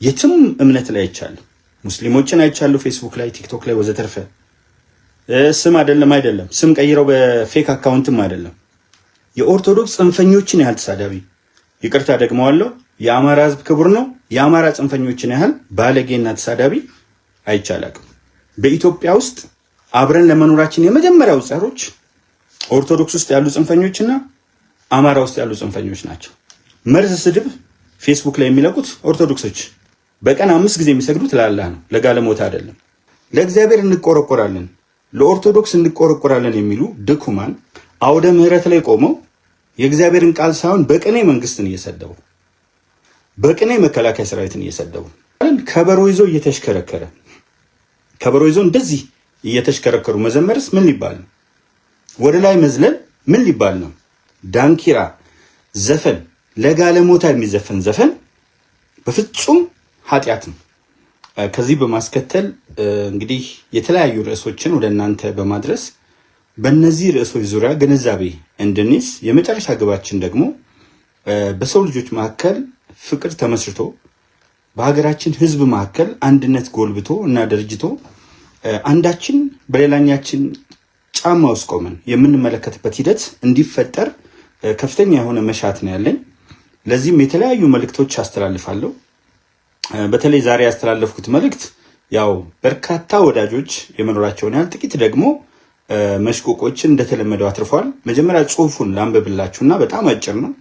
የትም እምነት ላይ አይቻለሁ። ሙስሊሞችን አይቻለሁ፣ ፌስቡክ ላይ፣ ቲክቶክ ላይ ወዘተርፈ። ስም አይደለም ስም ቀይረው በፌክ አካውንትም አይደለም። የኦርቶዶክስ ጽንፈኞችን ያህል ተሳዳቢ፣ ይቅርታ ደግመዋለሁ፣ የአማራ ህዝብ ክቡር ነው። የአማራ ጽንፈኞችን ያህል ባለጌና ተሳዳቢ አይቻላቅም። በኢትዮጵያ ውስጥ አብረን ለመኖራችን የመጀመሪያው ጸሮች ኦርቶዶክስ ውስጥ ያሉ ጽንፈኞችና አማራ ውስጥ ያሉ ጽንፈኞች ናቸው። መርዝ ስድብ ፌስቡክ ላይ የሚለቁት ኦርቶዶክሶች በቀን 5 ጊዜ የሚሰግዱት ለአላህ ነው፣ ለጋለሞታ አይደለም። ለእግዚአብሔር እንቆረቆራለን፣ ለኦርቶዶክስ እንቆረቆራለን የሚሉ ድኩማን አውደ ምህረት ላይ ቆመው የእግዚአብሔርን ቃል ሳይሆን በቅኔ መንግስትን እየሰደቡ፣ በቅኔ መከላከያ ሰራዊትን እየሰደቡ፣ ከበሮ ይዞ እየተሽከረከረ ከበሮ ይዞ እንደዚህ እየተሽከረከሩ መዘመርስ ምን ሊባል ነው? ወደ ላይ መዝለል ምን ሊባል ነው? ዳንኪራ ዘፈን፣ ለጋለሞታ የሚዘፈን ዘፈን በፍጹም ኃጢአት ነው። ከዚህ በማስከተል እንግዲህ የተለያዩ ርዕሶችን ወደ እናንተ በማድረስ በእነዚህ ርዕሶች ዙሪያ ግንዛቤ እንድንይዝ የመጨረሻ ግባችን ደግሞ በሰው ልጆች መካከል ፍቅር ተመስርቶ በሀገራችን ህዝብ መካከል አንድነት ጎልብቶ እና ደርጅቶ አንዳችን በሌላኛችን ጫማ ውስጥ ቆመን የምንመለከትበት ሂደት እንዲፈጠር ከፍተኛ የሆነ መሻት ነው ያለኝ። ለዚህም የተለያዩ መልእክቶች አስተላልፋለሁ። በተለይ ዛሬ ያስተላለፍኩት መልእክት ያው በርካታ ወዳጆች የመኖራቸውን ያህል ጥቂት ደግሞ መሽቆቆችን እንደተለመደው አትርፏል። መጀመሪያ ጽሁፉን ላንብብላችሁና በጣም አጭር ነው።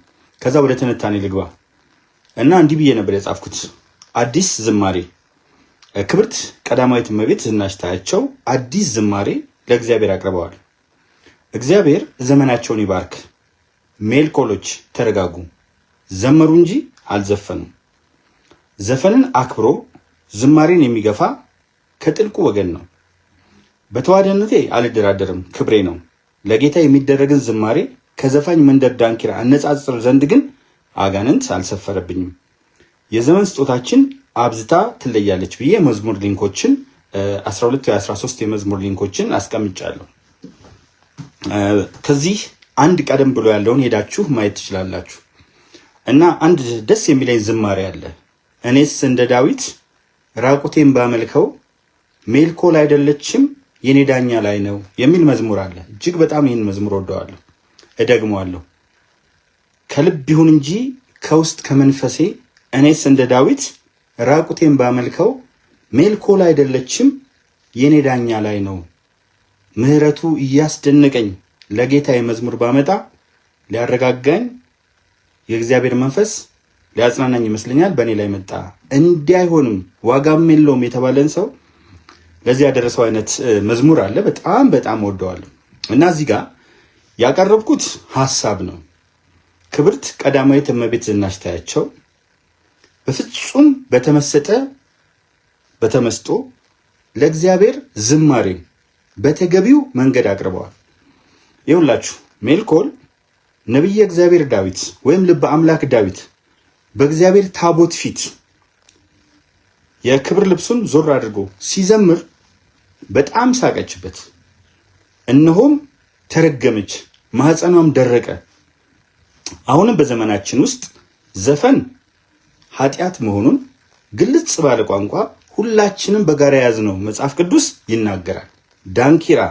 ከዛ ወደ ትንታኔ ልግባ እና እንዲህ ብዬ ነበር የጻፍኩት። አዲስ ዝማሬ ክብርት ቀዳማዊት እመቤት ዝናሽ ታያቸው አዲስ ዝማሬ ለእግዚአብሔር አቅርበዋል። እግዚአብሔር ዘመናቸውን ይባርክ። ሜልኮሎች ተረጋጉ፣ ዘመሩ እንጂ አልዘፈኑም። ዘፈንን አክብሮ ዝማሬን የሚገፋ ከጥልቁ ወገን ነው። በተዋህደነቴ አልደራደርም፣ ክብሬ ነው። ለጌታ የሚደረግን ዝማሬ ከዘፋኝ መንደር ዳንኪራ አነጻጽር ዘንድ ግን አጋንንት አልሰፈረብኝም። የዘመን ስጦታችን አብዝታ ትለያለች ብዬ መዝሙር ሊንኮችን 12 ወይ 13 የመዝሙር ሊንኮችን አስቀምጫለሁ። ከዚህ አንድ ቀደም ብሎ ያለውን ሄዳችሁ ማየት ትችላላችሁ። እና አንድ ደስ የሚለኝ ዝማሬ አለ። እኔስ እንደ ዳዊት ራቁቴን ባመልከው ሜልኮል አይደለችም የኔ ዳኛ ላይ ነው የሚል መዝሙር አለ። እጅግ በጣም ይህን መዝሙር ወደዋለሁ፣ እደግመዋለሁ። ከልብ ይሁን እንጂ ከውስጥ ከመንፈሴ እኔስ እንደ ዳዊት ራቁቴን ባመልከው ሜልኮል አይደለችም የኔ ዳኛ ላይ ነው። ምህረቱ እያስደነቀኝ ለጌታ የመዝሙር ባመጣ ሊያረጋጋኝ የእግዚአብሔር መንፈስ ሊያጽናናኝ ይመስለኛል በእኔ ላይ መጣ። እንዲህ አይሆንም ዋጋም የለውም የተባለን ሰው ለዚህ ያደረሰው አይነት መዝሙር አለ። በጣም በጣም ወደዋለሁ እና እዚህ ጋር ያቀረብኩት ሐሳብ ነው። ክብርት ቀዳማዊት እመቤት ዝናሽ ታያቸው በፍጹም በተመስጦ ለእግዚአብሔር ዝማሬ በተገቢው መንገድ አቅርበዋል። ይኸውላችሁ ሜልኮል ነቢየ እግዚአብሔር ዳዊት ወይም ልበ አምላክ ዳዊት በእግዚአብሔር ታቦት ፊት የክብር ልብሱን ዞር አድርጎ ሲዘምር በጣም ሳቀችበት። እነሆም ተረገመች፣ ማህፀኗም ደረቀ። አሁንም በዘመናችን ውስጥ ዘፈን ኃጢአት መሆኑን ግልጽ ባለ ቋንቋ ሁላችንም በጋራ የያዝነው መጽሐፍ ቅዱስ ይናገራል። ዳንኪራ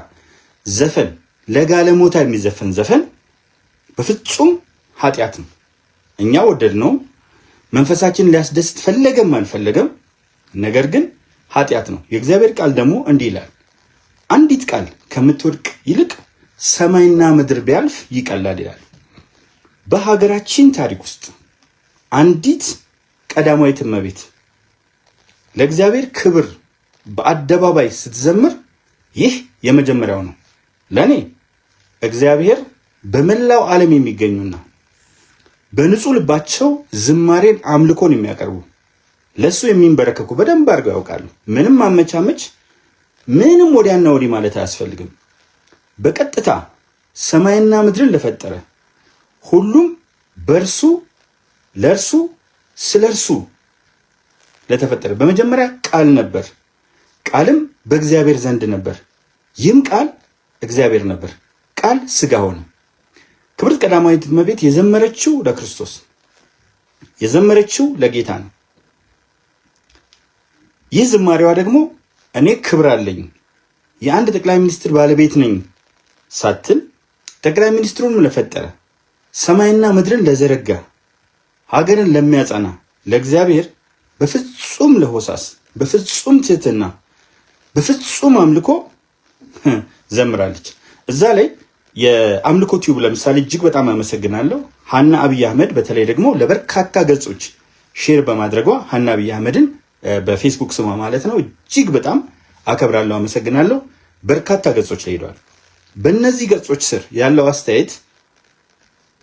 ዘፈን፣ ለጋለሞታ የሚዘፈን ዘፈን በፍጹም ኃጢአት ነው። እኛ ወደድነው መንፈሳችን ሊያስደስት ፈለገም አልፈለገም፣ ነገር ግን ኃጢአት ነው። የእግዚአብሔር ቃል ደግሞ እንዲህ ይላል፣ አንዲት ቃል ከምትወድቅ ይልቅ ሰማይና ምድር ቢያልፍ ይቀላል ይላል። በሀገራችን ታሪክ ውስጥ አንዲት ቀዳማዊት እመቤት ለእግዚአብሔር ክብር በአደባባይ ስትዘምር ይህ የመጀመሪያው ነው። ለኔ እግዚአብሔር በመላው ዓለም የሚገኙና በንጹህ ልባቸው ዝማሬን አምልኮን የሚያቀርቡ ለሱ የሚንበረከኩ በደንብ አድርገው ያውቃሉ። ምንም ማመቻመች፣ ምንም ወዲያና ወዲህ ማለት አያስፈልግም። በቀጥታ ሰማይና ምድርን ለፈጠረ ሁሉም በእርሱ ለእርሱ ስለ እርሱ ለተፈጠረ በመጀመሪያ ቃል ነበር፣ ቃልም በእግዚአብሔር ዘንድ ነበር፣ ይህም ቃል እግዚአብሔር ነበር፣ ቃል ሥጋ ሆነ። ክብርት ቀዳማዊት እመቤት የዘመረችው ለክርስቶስ የዘመረችው ለጌታ ነው። ይህ ዝማሬዋ ደግሞ እኔ ክብር አለኝ የአንድ ጠቅላይ ሚኒስትር ባለቤት ነኝ ሳትል ጠቅላይ ሚኒስትሩን ለፈጠረ ሰማይና ምድርን ለዘረጋ ሀገርን ለሚያጸና ለእግዚአብሔር በፍጹም ለሆሳስ በፍጹም ትህትና በፍጹም አምልኮ ዘምራለች። እዛ ላይ የአምልኮ ቲዩብ ለምሳሌ እጅግ በጣም አመሰግናለሁ። ሀና አብይ አህመድ በተለይ ደግሞ ለበርካታ ገጾች ሼር በማድረጓ ሀና አብይ አህመድን በፌስቡክ ስሟ ማለት ነው እጅግ በጣም አከብራለሁ፣ አመሰግናለሁ። በርካታ ገጾች ላይ ሄደዋል። በእነዚህ ገጾች ስር ያለው አስተያየት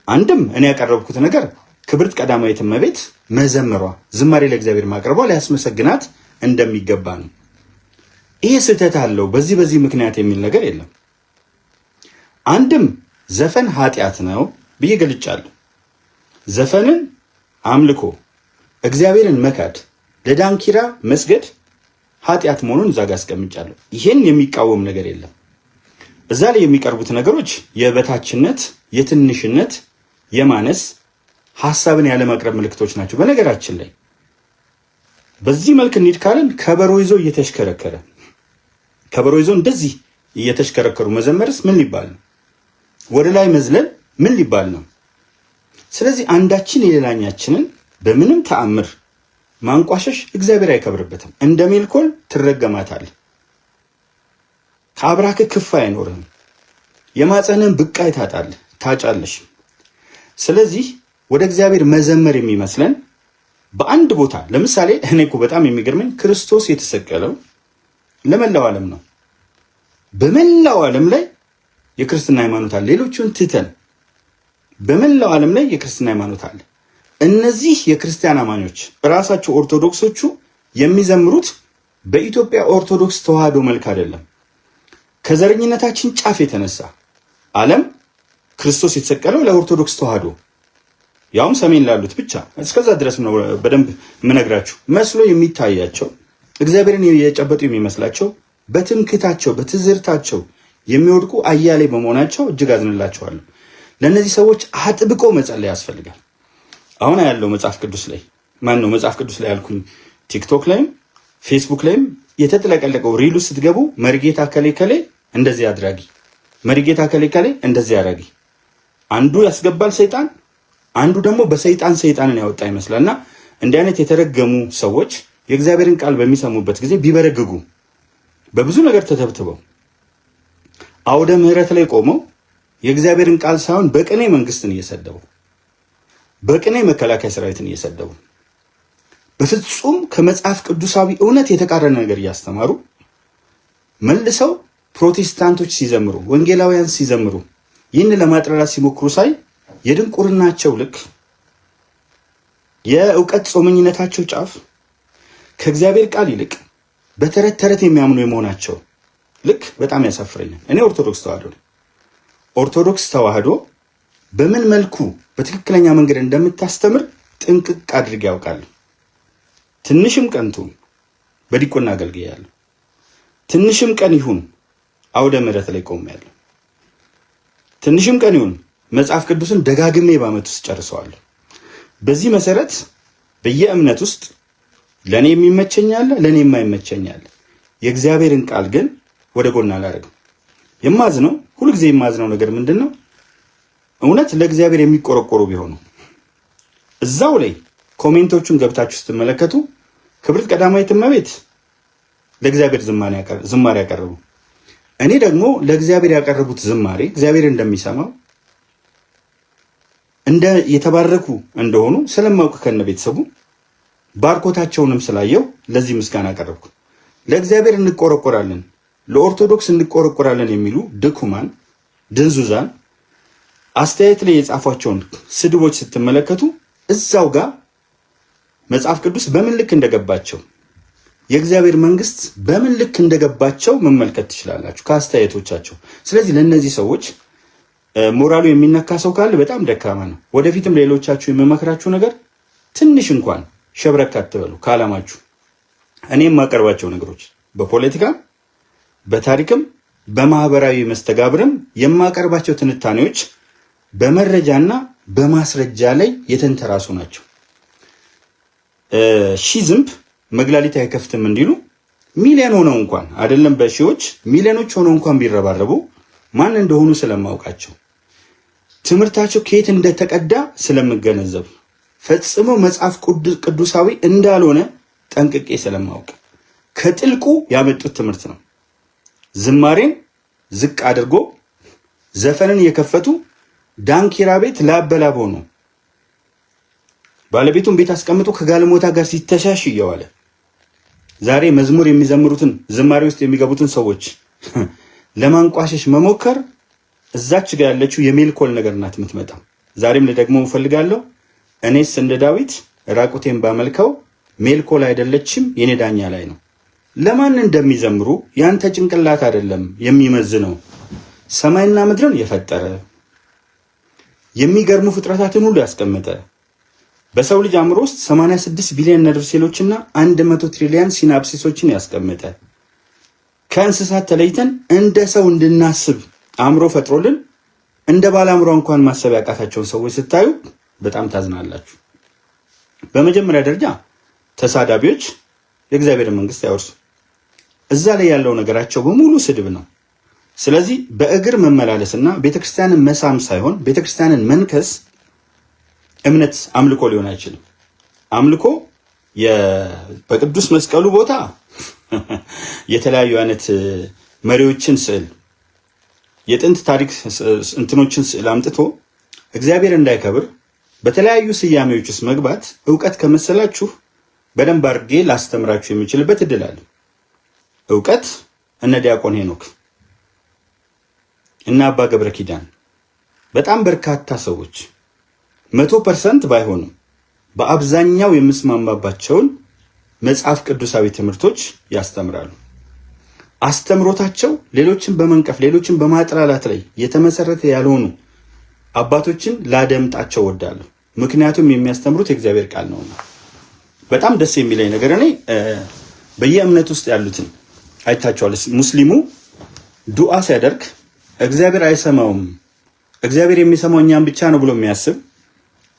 አንድም እኔ ያቀረብኩት ነገር ክብርት ቀዳማዊት እመቤት መዘመሯ ዝማሬ ለእግዚአብሔር ማቅረቧ ሊያስመሰግናት እንደሚገባ ነው። ይሄ ስህተት አለው በዚህ ምክንያት የሚል ነገር የለም። አንድም ዘፈን ኃጢአት ነው ብዬ ገልጫለሁ። ዘፈንን አምልኮ እግዚአብሔርን መካድ ለዳንኪራ መስገድ ኃጢአት መሆኑን እዛ ጋር አስቀምጫለሁ። ይሄን የሚቃወም ነገር የለም። እዛ ላይ የሚቀርቡት ነገሮች የበታችነት፣ የትንሽነት፣ የማነስ ሐሳብን ያለማቅረብ ምልክቶች ናቸው። በነገራችን ላይ በዚህ መልክ እንሂድ ካልን ከበሮ ይዞ እየተሽከረከረ ከበሮ ይዞ እንደዚህ እየተሽከረከሩ መዘመርስ ምን ሊባል ነው? ወደ ላይ መዝለል ምን ሊባል ነው? ስለዚህ አንዳችን የሌላኛችንን በምንም ተአምር ማንቋሸሽ እግዚአብሔር አይከብርበትም። እንደ ሜልኮል ትረገማታለህ። ከአብራክ ክፍ አይኖርህም። የማፀንን ብቃይ ታጣለህ፣ ታጫለሽ። ስለዚህ ወደ እግዚአብሔር መዘመር የሚመስለን በአንድ ቦታ ለምሳሌ እኔ እኮ በጣም የሚገርመኝ ክርስቶስ የተሰቀለው ለመላው ዓለም ነው። በመላው ዓለም ላይ የክርስትና ሃይማኖት አለ። ሌሎቹን ትተን በመላው ዓለም ላይ የክርስትና ሃይማኖት አለ። እነዚህ የክርስቲያን አማኞች ራሳቸው ኦርቶዶክሶቹ የሚዘምሩት በኢትዮጵያ ኦርቶዶክስ ተዋህዶ መልክ አይደለም። ከዘረኝነታችን ጫፍ የተነሳ ዓለም ክርስቶስ የተሰቀለው ለኦርቶዶክስ ተዋህዶ ያውም ሰሜን ላሉት ብቻ እስከዛ ድረስ ነው በደንብ የምነግራችሁ መስሎ የሚታያቸው እግዚአብሔርን የጨበጡ የሚመስላቸው በትምክታቸው በትዝርታቸው የሚወድቁ አያሌ በመሆናቸው እጅግ አዝንላቸዋለሁ። ለእነዚህ ሰዎች አጥብቆ መጸለይ ያስፈልጋል። አሁን ያለው መጽሐፍ ቅዱስ ላይ መጽሐፍ ቅዱስ ላይ ያልኩኝ ቲክቶክ ላይም ፌስቡክ ላይም የተጠለቀለቀው ሪሉ ስትገቡ መሪጌታ ከሌ እንደዚህ አድራጊ፣ መሪጌታ ከሌ እንደዚህ አድራጊ፣ አንዱ ያስገባል ሰይጣን፣ አንዱ ደግሞ በሰይጣን ሰይጣንን ያወጣ ይመስላልና እንዲህ አይነት የተረገሙ ሰዎች የእግዚአብሔርን ቃል በሚሰሙበት ጊዜ ቢበረግጉ በብዙ ነገር ተተብትበው አውደ ምሕረት ላይ ቆመው የእግዚአብሔርን ቃል ሳይሆን በቅኔ መንግስትን እየሰደቡ በቅኔ መከላከያ ሰራዊትን እየሰደቡ በፍጹም ከመጽሐፍ ቅዱሳዊ እውነት የተቃረነ ነገር እያስተማሩ መልሰው ፕሮቴስታንቶች ሲዘምሩ፣ ወንጌላውያን ሲዘምሩ ይህን ለማጥራራት ሲሞክሩ ሳይ የድንቁርናቸው ልክ የእውቀት ጾመኝነታቸው ጫፍ ከእግዚአብሔር ቃል ይልቅ በተረት ተረት የሚያምኑ የመሆናቸው ልክ በጣም ያሳፍረኛል። እኔ ኦርቶዶክስ ተዋህዶ ነኝ። ኦርቶዶክስ ተዋህዶ በምን መልኩ በትክክለኛ መንገድ እንደምታስተምር ጥንቅቅ አድርጌ ያውቃለሁ። ትንሽም ቀን ትሁን በዲቁና አገልግያለሁ። ትንሽም ቀን ይሁን አውደ ምሕረት ላይ ቆሜያለሁ። ትንሽም ቀን ይሁን መጽሐፍ ቅዱስን ደጋግሜ በዓመት ውስጥ ጨርሰዋለሁ። በዚህ መሰረት በየእምነት ውስጥ ለኔ የሚመቸኛል፣ ለኔ የማይመቸኛል። የእግዚአብሔርን ቃል ግን ወደ ጎን አላደርግም። የማዝነው ሁልጊዜ የማዝነው ነገር ምንድነው? እውነት ለእግዚአብሔር የሚቆረቆሩ ቢሆኑ እዛው ላይ ኮሜንቶቹን ገብታችሁ ስትመለከቱ ክብርት ቀዳማዊት እመቤት ለእግዚአብሔር ዝማሬ ያቀረቡ፣ እኔ ደግሞ ለእግዚአብሔር ያቀረቡት ዝማሬ እግዚአብሔር እንደሚሰማው እንደ የተባረኩ እንደሆኑ ስለማውቅ ከነ ቤተሰቡ ባርኮታቸውንም ስላየው ለዚህ ምስጋና አቀረብኩ። ለእግዚአብሔር እንቆረቆራለን፣ ለኦርቶዶክስ እንቆረቆራለን የሚሉ ድኩማን ድንዙዛን አስተያየት ላይ የጻፏቸውን ስድቦች ስትመለከቱ እዛው ጋር መጽሐፍ ቅዱስ በምን ልክ እንደገባቸው የእግዚአብሔር መንግስት በምን ልክ እንደገባቸው መመልከት ትችላላችሁ ከአስተያየቶቻቸው። ስለዚህ ለእነዚህ ሰዎች ሞራሉ የሚነካ ሰው ካለ በጣም ደካማ ነው። ወደፊትም ሌሎቻችሁ የምመክራችሁ ነገር ትንሽ እንኳን ሸብረክ አትበሉ ከዓላማችሁ። እኔ የማቀርባቸው ነገሮች በፖለቲካም በታሪክም በማህበራዊ መስተጋብርም የማቀርባቸው ትንታኔዎች በመረጃና በማስረጃ ላይ የተንተራሱ ናቸው። ሺህ ዝንብ መግላሊት አይከፍትም እንዲሉ ሚሊዮን ሆነው እንኳን አይደለም በሺዎች ሚሊዮኖች ሆነው እንኳን ቢረባረቡ ማን እንደሆኑ ስለማውቃቸው ትምህርታቸው ከየት እንደተቀዳ ስለምገነዘብ ፈጽሞ መጽሐፍ ቅዱሳዊ እንዳልሆነ ጠንቅቄ ስለማውቅ ከጥልቁ ያመጡት ትምህርት ነው። ዝማሬን ዝቅ አድርጎ ዘፈንን የከፈቱ ዳንኪራ ቤት ላበላብ ሆኖ ባለቤቱን ቤት አስቀምጦ ከጋለሞታ ጋር ሲተሻሽ እየዋለ ዛሬ መዝሙር የሚዘምሩትን ዝማሬ ውስጥ የሚገቡትን ሰዎች ለማንቋሸሽ መሞከር እዛች ጋር ያለችው የሜልኮል ነገር ናት የምትመጣው። ዛሬም ልደግመው እፈልጋለሁ። እኔስ እንደ ዳዊት ራቁቴን ባመልከው ሜልኮል አይደለችም የኔ ዳኛ ላይ ነው። ለማን እንደሚዘምሩ ያንተ ጭንቅላት አይደለም የሚመዝነው። ሰማይና ምድርን የፈጠረ የሚገርሙ ፍጥረታትን ሁሉ ያስቀመጠ በሰው ልጅ አእምሮ ውስጥ 86 ቢሊዮን ነርቭ ሴሎችና 100 ትሪሊዮን ሲናፕሲሶችን ያስቀመጠ ከእንስሳት ተለይተን እንደ ሰው እንድናስብ አእምሮ ፈጥሮልን እንደ ባለ አእምሮ እንኳን ማሰብ ያቃታቸውን ሰዎች ስታዩ በጣም ታዝናላችሁ። በመጀመሪያ ደረጃ ተሳዳቢዎች የእግዚአብሔር መንግስት አይወርሱ። እዛ ላይ ያለው ነገራቸው በሙሉ ስድብ ነው። ስለዚህ በእግር መመላለስና ቤተክርስቲያንን መሳም ሳይሆን ቤተክርስቲያንን መንከስ እምነት አምልኮ ሊሆን አይችልም። አምልኮ በቅዱስ መስቀሉ ቦታ የተለያዩ አይነት መሪዎችን ስዕል የጥንት ታሪክ እንትኖችን ስዕል አምጥቶ እግዚአብሔር እንዳይከብር በተለያዩ ስያሜዎች ውስጥ መግባት ዕውቀት ከመሰላችሁ በደንብ አድርጌ ላስተምራችሁ የሚችልበት እድል አለ። ዕውቀት እነ ዲያቆን ሄኖክ እና አባ ገብረ ኪዳን በጣም በርካታ ሰዎች 100% ባይሆንም በአብዛኛው የምስማማባቸውን መጽሐፍ ቅዱሳዊ ትምህርቶች ያስተምራሉ። አስተምሮታቸው ሌሎችን በመንቀፍ ሌሎችን በማጥላላት ላይ የተመሰረተ ያልሆኑ አባቶችን ላደምጣቸው ወዳለሁ። ምክንያቱም የሚያስተምሩት የእግዚአብሔር ቃል ነውና። በጣም ደስ የሚለኝ ነገር እኔ በየእምነት ውስጥ ያሉትን አይታቸዋል። ሙስሊሙ ዱዓ ሲያደርግ እግዚአብሔር አይሰማውም፣ እግዚአብሔር የሚሰማው እኛም ብቻ ነው ብሎ የሚያስብ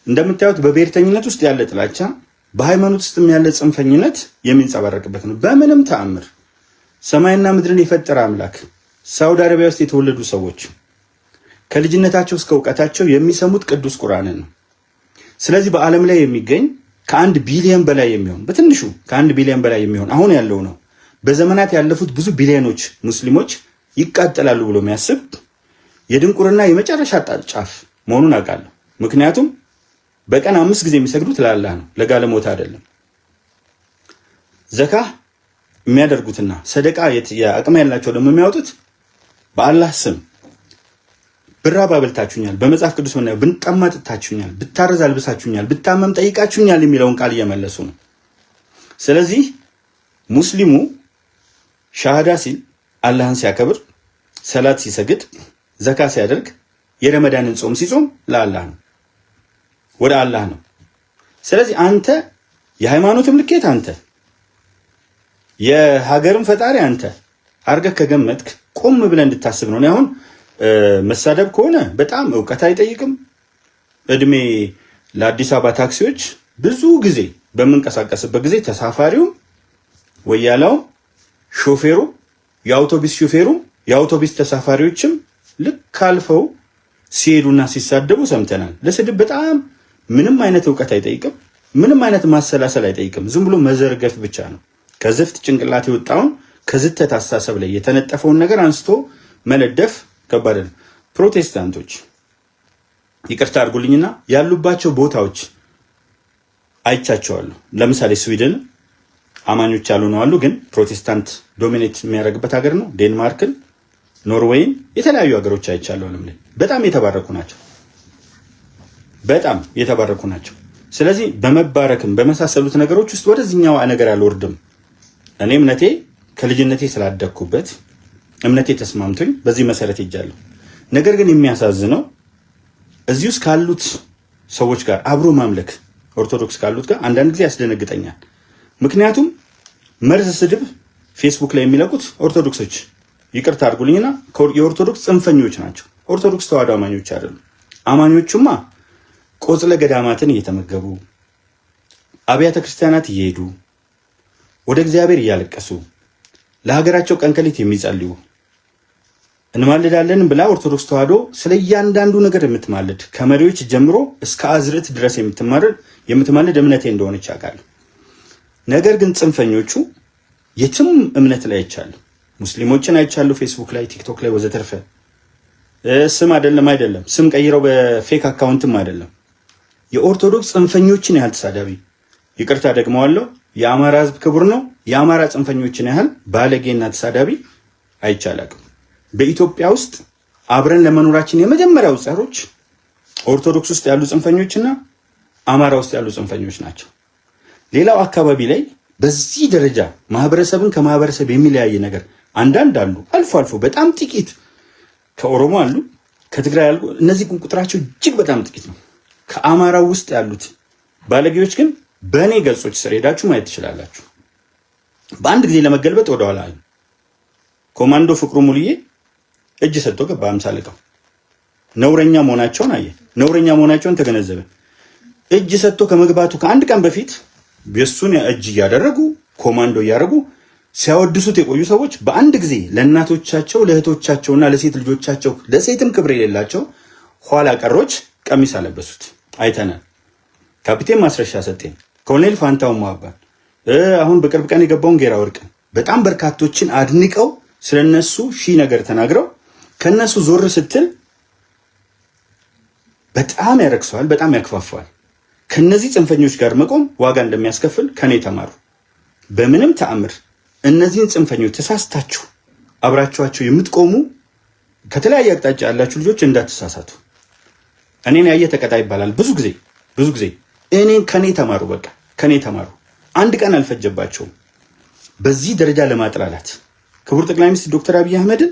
እንደምታዩት በብሔርተኝነት ውስጥ ያለ ጥላቻ፣ በሃይማኖት ውስጥም ያለ ጽንፈኝነት የሚንጸባረቅበት ነው። በምንም ተአምር ሰማይና ምድርን የፈጠረ አምላክ ሳውዲ አረቢያ ውስጥ የተወለዱ ሰዎች ከልጅነታቸው እስከ እውቀታቸው የሚሰሙት ቅዱስ ቁርአንን ነው። ስለዚህ በዓለም ላይ የሚገኝ ከ1 ቢሊዮን በላይ የሚሆን በትንሹ ከ1 ቢሊዮን በላይ የሚሆን አሁን ያለው ነው በዘመናት ያለፉት ብዙ ቢሊዮኖች ሙስሊሞች ይቃጠላሉ ብሎ የሚያስብ የድንቁርና የመጨረሻ ጫፍ መሆኑን አውቃለሁ። ምክንያቱም በቀን 5 ጊዜ የሚሰግዱት ለአላህ ነው፣ ለጋለሞታ አይደለም። ዘካ የሚያደርጉትና ሰደቃ የአቅም ያላቸው ደግሞ የሚያወጡት በአላህ ስም ብራብ አብልታችሁኛል፣ በመጽሐፍ ቅዱስ ሆነ ብንጠማ ጠጥታችሁኛል፣ ብታረዝ አልብሳችሁኛል፣ ብታመም ጠይቃችሁኛል የሚለውን ቃል እየመለሱ ነው። ስለዚህ ሙስሊሙ ሻሃዳ ሲል አላህን ሲያከብር፣ ሰላት ሲሰግድ፣ ዘካ ሲያደርግ፣ የረመዳንን ጾም ሲጾም ለአላህ ነው፣ ወደ አላህ ነው። ስለዚህ አንተ የሃይማኖትም ልኬት አንተ የሀገርም ፈጣሪ አንተ አርገህ ከገመትክ ቆም ብለህ እንድታስብ ነው። አሁን መሳደብ ከሆነ በጣም ዕውቀት አይጠይቅም። እድሜ ለአዲስ አበባ ታክሲዎች ብዙ ጊዜ በምንቀሳቀስበት ጊዜ ተሳፋሪውም ወያላው ሾፌሩ የአውቶቢስ ሾፌሩ የአውቶቢስ ተሳፋሪዎችም ልክ አልፈው ሲሄዱና ሲሳደቡ ሰምተናል። ለስድብ በጣም ምንም አይነት ዕውቀት አይጠይቅም። ምንም አይነት ማሰላሰል አይጠይቅም። ዝም ብሎ መዘርገፍ ብቻ ነው። ከዝፍት ጭንቅላት የወጣውን ከዝተት አስተሳሰብ ላይ የተነጠፈውን ነገር አንስቶ መለደፍ ከባድ ነው። ፕሮቴስታንቶች ይቅርታ አድርጉልኝና ያሉባቸው ቦታዎች አይቻቸዋለሁ። ለምሳሌ ስዊድን አማኞች ያልሆኑ አሉ፣ ግን ፕሮቴስታንት ዶሚኔት የሚያደርግበት ሀገር ነው። ዴንማርክን፣ ኖርዌይን፣ የተለያዩ ሀገሮች አይቻለሁ። ዓለም ላይ በጣም የተባረኩ ናቸው። በጣም የተባረኩ ናቸው። ስለዚህ በመባረክም በመሳሰሉት ነገሮች ውስጥ ወደዚህኛው ነገር አልወርድም። እኔ እምነቴ ከልጅነቴ ስላደግኩበት እምነቴ ተስማምቶኝ በዚህ መሰረት ይጃለሁ። ነገር ግን የሚያሳዝነው እዚህ ውስጥ ካሉት ሰዎች ጋር አብሮ ማምለክ ኦርቶዶክስ ካሉት ጋር አንዳንድ ጊዜ ያስደነግጠኛል። ምክንያቱም መርዝ ስድብ ፌስቡክ ላይ የሚለቁት ኦርቶዶክሶች ይቅርታ አድርጉልኝና የኦርቶዶክስ ጽንፈኞች ናቸው። ኦርቶዶክስ ተዋህዶ አማኞች አይደሉም። አማኞቹማ ቆጽለ ገዳማትን እየተመገቡ አብያተ ክርስቲያናት እየሄዱ ወደ እግዚአብሔር እያለቀሱ ለሀገራቸው ቀንከሌት የሚጸልዩ እንማልዳለን ብላ ኦርቶዶክስ ተዋሕዶ ስለ እያንዳንዱ ነገር የምትማልድ ከመሪዎች ጀምሮ እስከ አዝርዕት ድረስ የምትማልድ እምነቴ እንደሆነች አውቃለሁ። ነገር ግን ጽንፈኞቹ የትም እምነት ላይ አይቻሉ፣ ሙስሊሞችን አይቻሉ፣ ፌስቡክ ላይ፣ ቲክቶክ ላይ ወዘተርፈ ስም አይደለም ስም ቀይረው በፌክ አካውንትም አይደለም የኦርቶዶክስ ጽንፈኞችን ያህል ተሳዳቢ፣ ይቅርታ ደግመዋለሁ፣ የአማራ ሕዝብ ክቡር ነው። የአማራ ጽንፈኞችን ያህል ባለጌና ተሳዳቢ አይቻላቅም። በኢትዮጵያ ውስጥ አብረን ለመኖራችን የመጀመሪያው ጸሮች ኦርቶዶክስ ውስጥ ያሉ ጽንፈኞችና አማራ ውስጥ ያሉ ጽንፈኞች ናቸው። ሌላው አካባቢ ላይ በዚህ ደረጃ ማህበረሰብን ከማህበረሰብ የሚለያይ ነገር አንዳንድ አሉ፣ አልፎ አልፎ በጣም ጥቂት ከኦሮሞ አሉ፣ ከትግራይ አሉ። እነዚህ ቁጥራቸው እጅግ በጣም ጥቂት ነው። ከአማራው ውስጥ ያሉት ባለጌዎች ግን በእኔ ገጾች ስር ሄዳችሁ ማየት ትችላላችሁ። በአንድ ጊዜ ለመገልበጥ ወደኋላ ኮማንዶ ፍቅሩ ሙሉዬ እጅ ሰጥቶ ገባ። 50 አለቃው ነውረኛ መሆናቸውን አየ፣ ነውረኛ መሆናቸውን ተገነዘበ። እጅ ሰጥቶ ከመግባቱ ከአንድ ቀን በፊት የሱን እጅ እያደረጉ ኮማንዶ እያደረጉ ሲያወድሱት የቆዩ ሰዎች በአንድ ጊዜ ለእናቶቻቸው ለእህቶቻቸውና ለሴት ልጆቻቸው ለሴትም ክብር የሌላቸው ኋላ ቀሮች ቀሚስ አለበሱት አይተናል። ካፒቴን ማስረሻ ሰጤን፣ ኮሎኔል ፋንታው ማባል፣ አሁን በቅርብ ቀን የገባውን ጌራ ወርቅ በጣም በርካቶችን አድንቀው ስለነሱ ሺህ ነገር ተናግረው ከነሱ ዞር ስትል በጣም ያረክሰዋል፣ በጣም ያክፋፈዋል። ከነዚህ ጽንፈኞች ጋር መቆም ዋጋ እንደሚያስከፍል ከኔ ተማሩ። በምንም ተአምር እነዚህን ጽንፈኞች ተሳስታችሁ አብራችኋቸው የምትቆሙ ከተለያየ አቅጣጫ ያላችሁ ልጆች እንዳትሳሳቱ። እኔን ያየ ተቀጣ ይባላል። ብዙ ጊዜ እኔን ከኔ ተማሩ፣ በቃ ከኔ ተማሩ። አንድ ቀን አልፈጀባቸውም በዚህ ደረጃ ለማጥላላት ክቡር ጠቅላይ ሚኒስትር ዶክተር አብይ አህመድን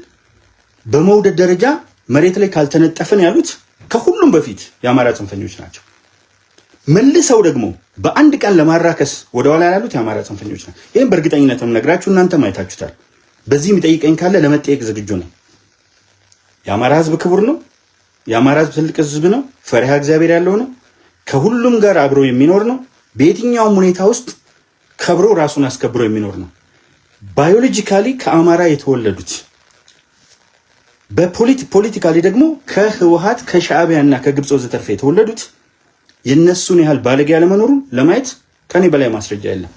በመውደድ ደረጃ መሬት ላይ ካልተነጠፈን ያሉት ከሁሉም በፊት የአማራ ጽንፈኞች ናቸው። መልሰው ደግሞ በአንድ ቀን ለማራከስ ወደኋላ ያሉት የአማራ ጽንፈኞች ናቸው። ይህም በእርግጠኝነት ነው የምነግራችሁ፣ እናንተም አይታችሁታል። በዚህ የሚጠይቀኝ ካለ ለመጠየቅ ዝግጁ ነኝ። የአማራ ሕዝብ ክቡር ነው። የአማራ ሕዝብ ትልቅ ሕዝብ ነው። ፈሪሃ እግዚአብሔር ያለው ነው። ከሁሉም ጋር አብሮ የሚኖር ነው። በየትኛውም ሁኔታ ውስጥ ከብሮ ራሱን አስከብሮ የሚኖር ነው። ባዮሎጂካሊ ከአማራ የተወለዱት በፖለቲካሊ ደግሞ ከህወሓት ከሻዕቢያ እና ከግብፅ ወዘተርፈ የተወለዱት የነሱን ያህል ባለጌ ያለመኖሩን ለማየት ከኔ በላይ ማስረጃ የለም።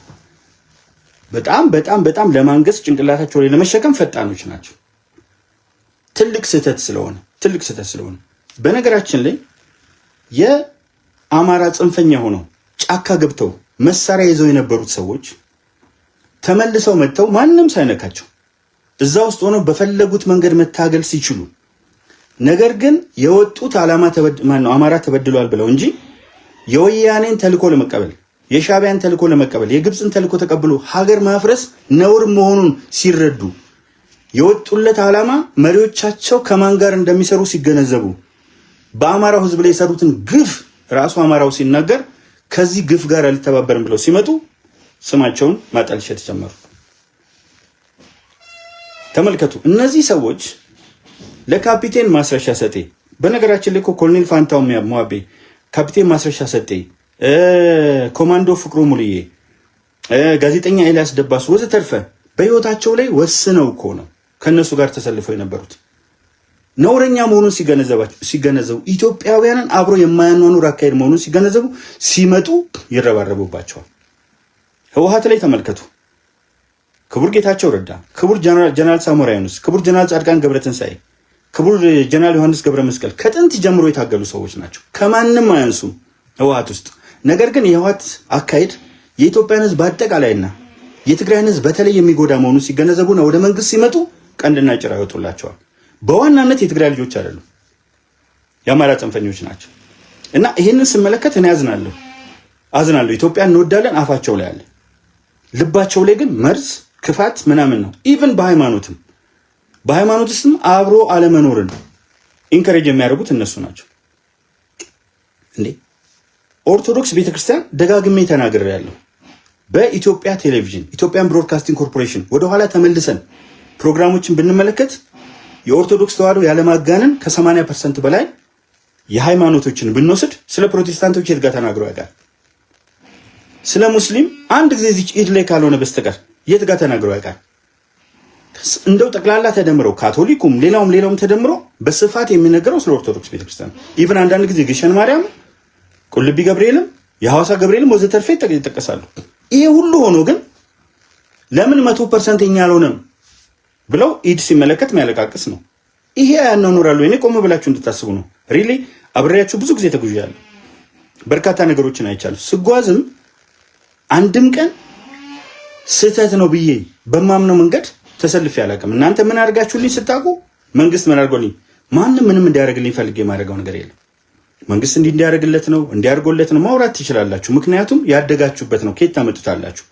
በጣም ለማንገስ ጭንቅላታቸው ላይ ለመሸከም ፈጣኖች ናቸው። ትልቅ ስህተት ስለሆነ በነገራችን ላይ የአማራ ጽንፈኛ ሆነው ጫካ ገብተው መሳሪያ ይዘው የነበሩት ሰዎች ተመልሰው መጥተው ማንም ሳይነካቸው እዛ ውስጥ ሆነው በፈለጉት መንገድ መታገል ሲችሉ፣ ነገር ግን የወጡት አማራ ተበድሏል ብለው እንጂ የወያኔን ተልኮ ለመቀበል የሻዕቢያን ተልኮ ለመቀበል የግብፅን ተልኮ ተቀብሎ ሀገር ማፍረስ ነውር መሆኑን ሲረዱ የወጡለት ዓላማ መሪዎቻቸው ከማን ጋር እንደሚሰሩ ሲገነዘቡ በአማራው ሕዝብ ላይ የሰሩትን ግፍ ራሱ አማራው ሲናገር ከዚህ ግፍ ጋር አልተባበርም ብለው ሲመጡ ስማቸውን ማጠልሸት ጀመሩ። ተመልከቱ። እነዚህ ሰዎች ለካፒቴን ማስረሻ ሰጤ፣ በነገራችን ላይ ኮሎኔል ፋንታው ሟቤ፣ ካፒቴን ማስረሻ ሰጤ፣ ኮማንዶ ፍቅሩ ሙሉዬ፣ ጋዜጠኛ ኤልያስ ደባሱ ወዘተርፈ በህይወታቸው ላይ ወስነው እኮ ነው ከነሱ ጋር ተሰልፈው የነበሩት። ነውረኛ መሆኑን ሲገነዘቡ ኢትዮጵያውያንን አብሮ የማያኗኑር አካሄድ መሆኑን ሲገነዘቡ ሲመጡ ይረባረቡባቸዋል። ህወሓት ላይ ተመልከቱ። ክቡር ጌታቸው ረዳ፣ ክቡር ጀነራል ሳሞራ ዩኑስ፣ ክቡር ጀነራል ጻድቃን ገብረትንሳኤ፣ ክቡር ጀነራል ዮሐንስ ገብረ መስቀል ከጥንት ጀምሮ የታገሉ ሰዎች ናቸው። ከማንም አያንሱም ህወሓት ውስጥ። ነገር ግን የህወሓት አካሄድ የኢትዮጵያን ህዝብ በአጠቃላይና የትግራይን ህዝብ በተለይ የሚጎዳ መሆኑን ሲገነዘቡና ወደ መንግስት ሲመጡ ቀንድና ጭራ ይወጡላቸዋል። በዋናነት የትግራይ ልጆች አይደሉም፣ የአማራ ጽንፈኞች ናቸው። እና ይሄንን ስመለከት እኔ አዝናለሁ። ኢትዮጵያን እንወዳለን አፋቸው ላይ አለ፣ ልባቸው ላይ ግን መርዝ ክፋት ምናምን ነው። ኢቭን በሃይማኖት ውስጥም አብሮ አለመኖርን ኢንከሬጅ የሚያደርጉት እነሱ ናቸው። እንዴ ኦርቶዶክስ ቤተክርስቲያን ደጋግሜ ተናግሬያለሁ። በኢትዮጵያ ቴሌቪዥን ኢትዮጵያን ብሮድካስቲንግ ኮርፖሬሽን ወደኋላ ተመልሰን ፕሮግራሞችን ብንመለከት የኦርቶዶክስ ተዋሕዶ ያለማጋነን ከ80% በላይ የሃይማኖቶችን ብንወስድ ስለ ፕሮቴስታንቶች የት ጋር ተናግሮ ያውቃል? ስለ ሙስሊም አንድ ጊዜ እዚህ ኢድ ላይ ካልሆነ በስተቀር የት ጋር ተናግረው ያውቃል? እንደው ጠቅላላ ተደምረው ካቶሊኩም ሌላውም ተደምሮ በስፋት የሚነገረው ስለ ኦርቶዶክስ ቤተክርስቲያን ኢቭን አንዳንድ ጊዜ ግሸን ማርያም፣ ቁልቢ ገብርኤልም፣ የሐዋሳ ገብርኤልም ወዘተርፈ ይጠቀሳሉ። ይሄ ሁሉ ሆኖ ግን ለምን 100% እኛ አልሆነም ብለው ኢድ ሲመለከት የሚያለቃቅስ ነው። ይሄ ያናኖራሉ። እኔ ቆም ብላችሁ እንድታስቡ ነው። ሪሊ አብሬያችሁ ብዙ ጊዜ ተጉዣለሁ። በርካታ ነገሮችን አይቻለሁ። ስጓዝም አንድም ቀን ስህተት ነው ብዬ በማምነው መንገድ ተሰልፌ አላውቅም። እናንተ ምን አድርጋችሁልኝ ስታውቁ፣ መንግስት ምን አድርጎልኝ፣ ማንም ምንም እንዲያደርግልኝ ፈልጌ የማደርገው ነገር የለም። መንግስት እንዲያደርግለት ነው እንዲያደርጎለት ነው ማውራት ትችላላችሁ። ምክንያቱም ያደጋችሁበት ነው። ከየት ታመጡታላችሁ?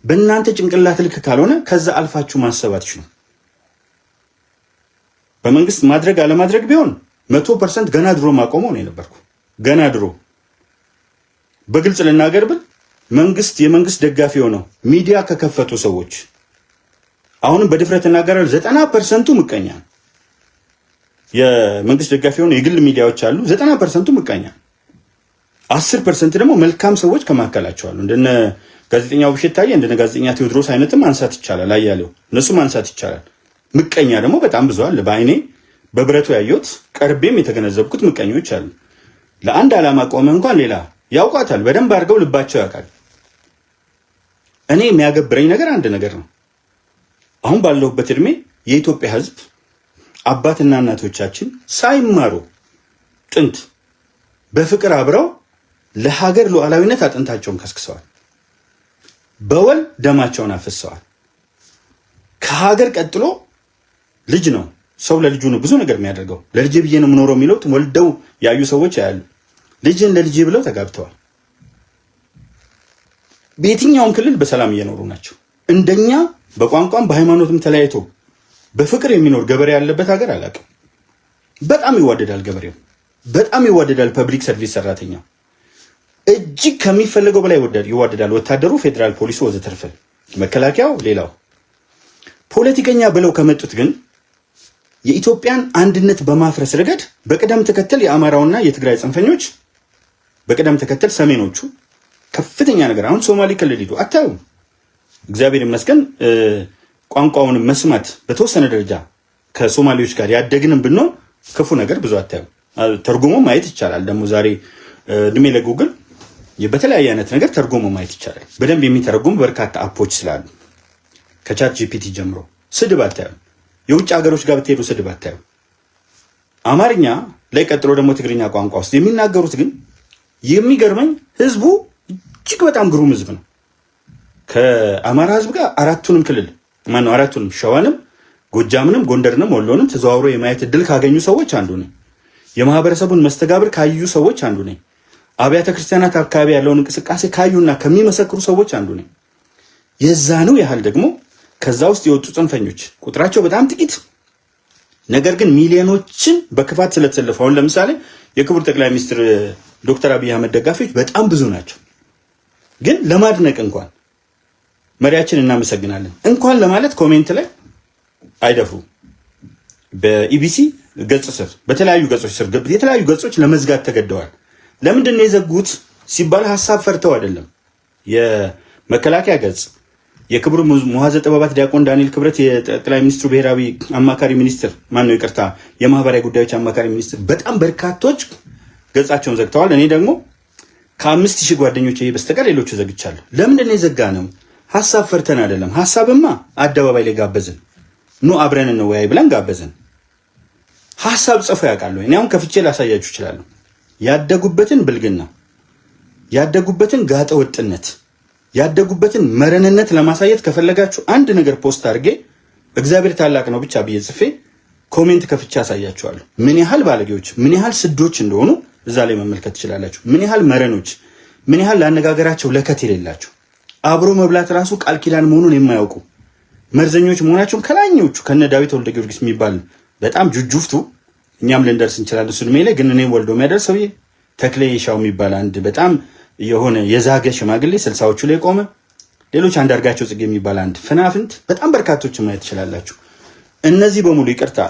በእናንተ ጭንቅላት ልክ ካልሆነ ከዛ አልፋችሁ ማሰብ አትችሉም። በመንግስት ማድረግ አለማድረግ ቢሆን 100% ገና ድሮ ማቆመው ነው የነበርኩ። ገና ድሮ በግልጽ ልናገር ብል የመንግስት ደጋፊ ሆነው ሚዲያ ከከፈቱ ሰዎች አሁንም በድፍረት እናገራለሁ 90%ቱ ምቀኛ። የመንግስት ደጋፊ ሆነው የግል ሚዲያዎች አሉ። 90%ቱ ምቀኛ፣ 10% ደግሞ መልካም ሰዎች ከማከላቸው አሉ። እንደነ ጋዜጠኛው ብሸት ታየ፣ እንደነ ጋዜጠኛ ቴዎድሮስ አይነትም ማንሳት ይቻላል። አያሌው እነሱ ማንሳት ይቻላል። ምቀኛ ደግሞ በጣም ብዙ አለ። በአይኔ በብረቱ ያየሁት ቀርቤም የተገነዘብኩት ምቀኞች አሉ። ለአንድ ዓላማ ቆመ እንኳን ሌላ ያውቋታል፣ በደንብ አድርገው ልባቸው ያውቃል። እኔ የሚያገብረኝ ነገር አንድ ነገር ነው። አሁን ባለሁበት እድሜ የኢትዮጵያ ሕዝብ አባትና እናቶቻችን ሳይማሩ ጥንት በፍቅር አብረው ለሀገር ሉዓላዊነት አጥንታቸውን ከስክሰዋል፣ በወል ደማቸውን አፍሰዋል። ከሀገር ቀጥሎ ልጅ ነው። ሰው ለልጁ ነው ብዙ ነገር የሚያደርገው። ለልጄ ብዬ ነው የምኖረው የሚሉት ወልደው ያዩ ሰዎች ያሉ ልጅን ለልጄ ብለው ተጋብተዋል። በየትኛውም ክልል በሰላም እየኖሩ ናቸው። እንደኛ በቋንቋም በሃይማኖትም ተለያይቶ በፍቅር የሚኖር ገበሬ ያለበት ሀገር አላውቅም። በጣም ይዋደዳል ገበሬው፣ በጣም ይዋደዳል ፐብሊክ ሰርቪስ ሰራተኛው፣ እጅግ ከሚፈለገው በላይ ይዋደዳል ወታደሩ፣ ፌዴራል ፖሊሱ ወዘተርፈ፣ መከላከያው፣ ሌላው። ፖለቲከኛ ብለው ከመጡት ግን የኢትዮጵያን አንድነት በማፍረስ ረገድ በቅደም ተከተል የአማራውና የትግራይ ጽንፈኞች፣ በቅደም ተከተል ሰሜኖቹ ከፍተኛ ነገር። አሁን ሶማሌ ክልል ሂዱ አታዩም። እግዚአብሔር ይመስገን ቋንቋውን መስማት በተወሰነ ደረጃ ከሶማሌዎች ጋር ያደግንም ብንሆን ክፉ ነገር ብዙ አታዩም። ተርጉሞ ማየት ይቻላል። ደግሞ ዛሬ እድሜ ለጉግል በተለያየ አይነት ነገር ተርጉሞ ማየት ይቻላል። በደንብ የሚተረጉሙ በርካታ አፖች ስላሉ ከቻት ጂፒቲ ጀምሮ ስድብ አታዩም። የውጭ ሀገሮች ጋር ብትሄዱ ስድብ አታዩም። አማርኛ ላይ ቀጥሎ ደግሞ ትግርኛ ቋንቋ ውስጥ የሚናገሩት ግን የሚገርመኝ ህዝቡ እጅግ በጣም ግሩም ህዝብ ነው። ከአማራ ህዝብ ጋር አራቱንም ክልል አራቱንም ሸዋንም፣ ጎጃምንም፣ ጎንደርንም፣ ወሎንም ተዘዋውሮ የማየት እድል ካገኙ ሰዎች አንዱ ነኝ። የማህበረሰቡን መስተጋብር ካዩ ሰዎች አንዱ ነኝ። አብያተ ክርስቲያናት አካባቢ ያለውን እንቅስቃሴ ካዩና ከሚመሰክሩ ሰዎች አንዱ ነኝ። የዛኑ ያህል ደግሞ ከዛ ውስጥ የወጡ ጽንፈኞች ቁጥራቸው በጣም ጥቂት ነገር ግን ሚሊዮኖችን በክፋት ስለተሰለፉ፣ አሁን ለምሳሌ የክቡር ጠቅላይ ሚኒስትር ዶክተር አብይ አህመድ ደጋፊዎች በጣም ብዙ ናቸው። ግን ለማድነቅ እንኳን መሪያችን እናመሰግናለን እንኳን ለማለት ኮሜንት ላይ አይደፍሩም። በኢቢሲ ገጽ ስር በተለያዩ ገጾች ስር የተለያዩ ገጾች ለመዝጋት ተገደዋል። ለምንድን ነው የዘጉት ሲባል ሀሳብ ፈርተው አይደለም። የመከላከያ ገጽ፣ የክቡር ሙሐዘ ጥበባት ዲያቆን ዳንኤል ክብረት የጠቅላይ ሚኒስትሩ ብሔራዊ አማካሪ ሚኒስትር የማህበራዊ ጉዳዮች አማካሪ ሚኒስትር በጣም በርካቶች ገጻቸውን ዘግተዋል። እኔ ደግሞ ከ5000 ጓደኞቼ በስተቀር ሌሎቹ ዘግቻለሁ። ለምንድን ነው የዘጋ ነው? ሀሳብ ፈርተን አይደለም። ሀሳብማ አደባባይ ላይ ጋበዝን፣ ኑ አብረን እንወያይ ብለን ጋበዝን። ሀሳብ ጽፎ ያውቃሉ። እኔ አሁን ከፍቼ ላሳያችሁ እችላለሁ። ያደጉበትን ብልግና፣ ያደጉበትን ጋጠ ወጥነት፣ ያደጉበትን መረንነት ለማሳየት ከፈለጋችሁ አንድ ነገር ፖስት አድርጌ እግዚአብሔር ታላቅ ነው ብቻ ብዬ ጽፌ ኮሜንት ከፍቼ አሳያችኋለሁ። ምን ያህል ባለጌዎች፣ ምን ያህል ስዶች እንደሆኑ እዛ ላይ መመልከት ትችላላችሁ። ምን ያህል መረኖች፣ ምን ያህል ለአነጋገራቸው ለከት የሌላቸው፣ አብሮ መብላት ራሱ ቃል ኪዳን መሆኑን የማያውቁ መርዘኞች መሆናቸውን ከላኞቹ ከነ ዳዊት ወልደ ጊዮርጊስ የሚባል በጣም ጁጁፍቱ እኛም ልንደርስ እንችላለን። እሱ እድሜ ላይ ግን እኔም ወልዶ የሚያደርስ ሰውዬ ተክሌ ሻው የሚባል አንድ በጣም የሆነ የዛገ ሽማግሌ 60ዎቹ ላይ ቆመ። ሌሎች አንዳርጋቸው ጽጌ የሚባል አንድ ፍናፍንት፣ በጣም በርካቶችን ማየት ትችላላችሁ። እነዚህ በሙሉ ይቅርታ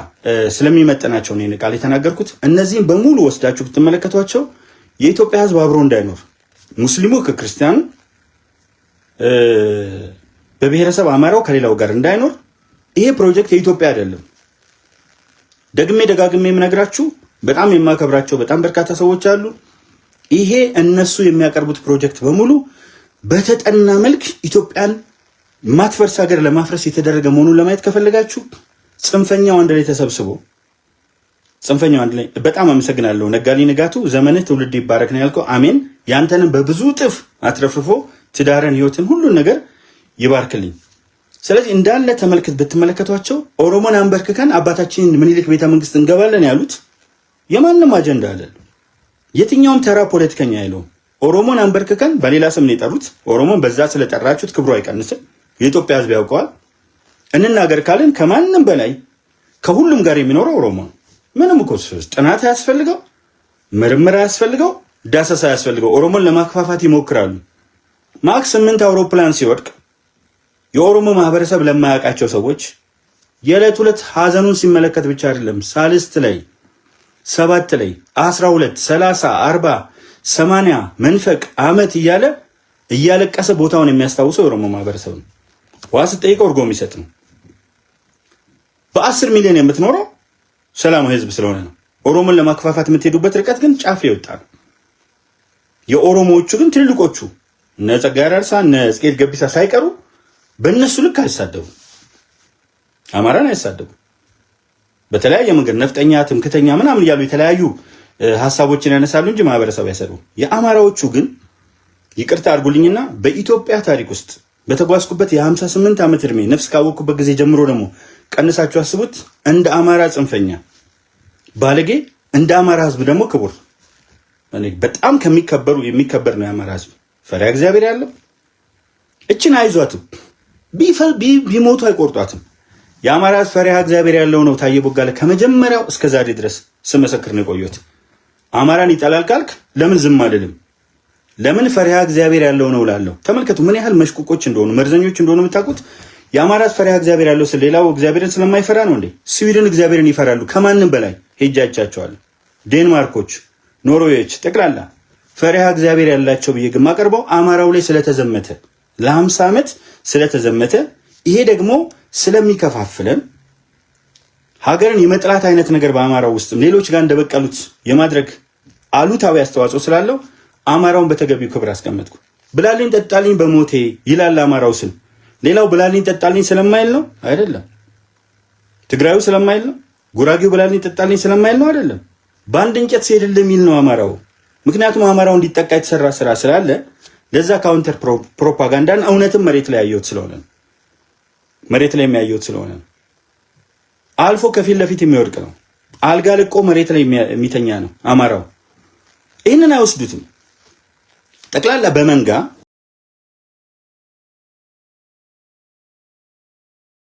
ስለሚመጠናቸው ነው ቃል የተናገርኩት። እነዚህም በሙሉ ወስዳችሁ ብትመለከቷቸው የኢትዮጵያ ሕዝብ አብሮ እንዳይኖር ሙስሊሙ ከክርስቲያኑ በብሔረሰብ አማራው ከሌላው ጋር እንዳይኖር ይሄ ፕሮጀክት የኢትዮጵያ አይደለም። ደግሜ ደጋግሜ የምነግራችሁ በጣም የማከብራቸው በጣም በርካታ ሰዎች አሉ። ይሄ እነሱ የሚያቀርቡት ፕሮጀክት በሙሉ በተጠና መልክ ኢትዮጵያን ማትፈርስ ሀገር ለማፍረስ የተደረገ መሆኑን ለማየት ከፈለጋችሁ ጽንፈኛው አንድ ላይ ተሰብስቦ ጽንፈኛው አንድ ላይ በጣም አመሰግናለሁ። ነጋሊ ንጋቱ ዘመንህ ትውልድ ይባረክ ነው ያልከው። አሜን። ያንተንም በብዙ ጥፍ አትረፍርፎ ትዳርን፣ ህይወትን፣ ሁሉን ነገር ይባርክልኝ። ስለዚህ እንዳለ ብትመለከቷቸው ኦሮሞን አንበርክከን አባታችንን ምኒልክ ቤተ መንግስት እንገባለን ያሉት የማንም አጀንዳ አይደለም። የትኛውም ተራ ፖለቲከኛ አይለውም። ኦሮሞን አንበርክከን በሌላ ስም ነው የጠሩት። ኦሮሞን በዛ ስለጠራችሁት ክብሩ አይቀንስም። የኢትዮጵያ ህዝብ ያውቀዋል። እንናገር ካልን ከማንም በላይ ከሁሉም ጋር የሚኖረው ኦሮሞ ነው። ምንም እኮ ጥናት አያስፈልገው፣ ምርምር አያስፈልገው፣ ዳሰሳ አያስፈልገው። ኦሮሞን ለማክፋፋት ይሞክራሉ። ማክስ 8 አውሮፕላን ሲወድቅ የኦሮሞ ማህበረሰብ ለማያውቃቸው ሰዎች የዕለት ሁለት ሀዘኑን ሲመለከት ብቻ አይደለም፣ ሳልስት ላይ 7 ላይ 12 30 40 80 መንፈቅ ዓመት እያለ እያለቀሰ ቦታውን የሚያስታውሰው የኦሮሞ ማህበረሰብ ነው። ዋስ ጠይቀው እርጎ የሚሰጥ ነው። በ10 ሚሊዮን የምትኖረው ሰላማዊ ህዝብ ስለሆነ ነው። ኦሮሞን ለማክፋፋት የምትሄዱበት ርቀት ግን ጫፍ ይወጣ ነው። የኦሮሞዎቹ ግን ትልልቆቹ እነ ጸጋዬ አራርሳ እነ ጽጌት ገቢሳ ሳይቀሩ በእነሱ ልክ አይሳደቡ፣ አማራን አይሳደቡ። በተለያየ መንገድ ነፍጠኛ፣ ትምክተኛ ምናምን እያሉ የተለያዩ ሀሳቦችን ያነሳሉ እንጂ ማህበረሰብ አይሰሩ። የአማራዎቹ ግን ይቅርታ አድርጉልኝና በኢትዮጵያ ታሪክ ውስጥ በተጓዝኩበት የ58 ዓመት እድሜ ነፍስ ካወቅኩበት ጊዜ ጀምሮ ደግሞ ቀንሳችሁ አስቡት። እንደ አማራ ጽንፈኛ ባለጌ፣ እንደ አማራ ህዝብ ደግሞ ክቡር፣ በጣም የሚከበር ነው የአማራ ህዝብ። ፈሪሃ እግዚአብሔር ያለው እችን አይዟትም፣ ቢሞቱ አይቆርጧትም። የአማራ ህዝብ ፈሪሃ እግዚአብሔር ያለው ነው። ታየ ቦጋለ ከመጀመሪያው እስከ ዛሬ ድረስ ስመሰክር ነው የቆየሁት። አማራን ይጠላል ካልክ ለምን ዝም አልልም? ለምን ፈሪሃ እግዚአብሔር ያለው ነው እላለሁ። ተመልከቱ ምን ያህል መሽቁቆች እንደሆኑ መርዘኞች እንደሆኑ የምታውቁት። የአማራ ፈሪሃ እግዚአብሔር ያለው ሌላው እግዚአብሔርን ስለማይፈራ ነው እንዴ? ስዊድን እግዚአብሔርን ይፈራሉ ከማንም በላይ። ሄጃቻቸዋል። ዴንማርኮች፣ ኖርዌዮች ጠቅላላ ፈሪሃ እግዚአብሔር ያላቸው ብዬ ግን ማቀርበው አማራው ላይ ስለተዘመተ ለ50 ዓመት ስለተዘመተ፣ ይሄ ደግሞ ስለሚከፋፍለን ሀገርን የመጥላት አይነት ነገር በአማራው ውስጥም ሌሎች ጋር እንደበቀሉት የማድረግ አሉታዊ አስተዋጽኦ ስላለው አማራውን በተገቢው ክብር አስቀመጥኩ። ብላልኝ ጠጣልኝ በሞቴ ይላል አማራው ስል። ሌላው ብላልኝ ጠጣልኝ ስለማይል ነው አይደለም። ትግራዩ ስለማይል ነው። ጉራጌው ብላልኝ ጠጣልኝ ስለማይል ነው አይደለም። በአንድ እንጨት ሲሄድልህ የሚል ነው አማራው። ምክንያቱም አማራው እንዲጠቃ የተሰራ ስራ ስላለ ለዛ ካውንተር ፕሮፓጋንዳን እውነትም መሬት ላይ ያየሁት ስለሆነ ነው። መሬት ላይ የሚያየሁት ስለሆነ ነው። አልፎ ከፊት ለፊት የሚወድቅ ነው። አልጋ ልቆ መሬት ላይ የሚተኛ ነው አማራው። ይህንን አይወስዱትም። ጠቅላላ በመንጋ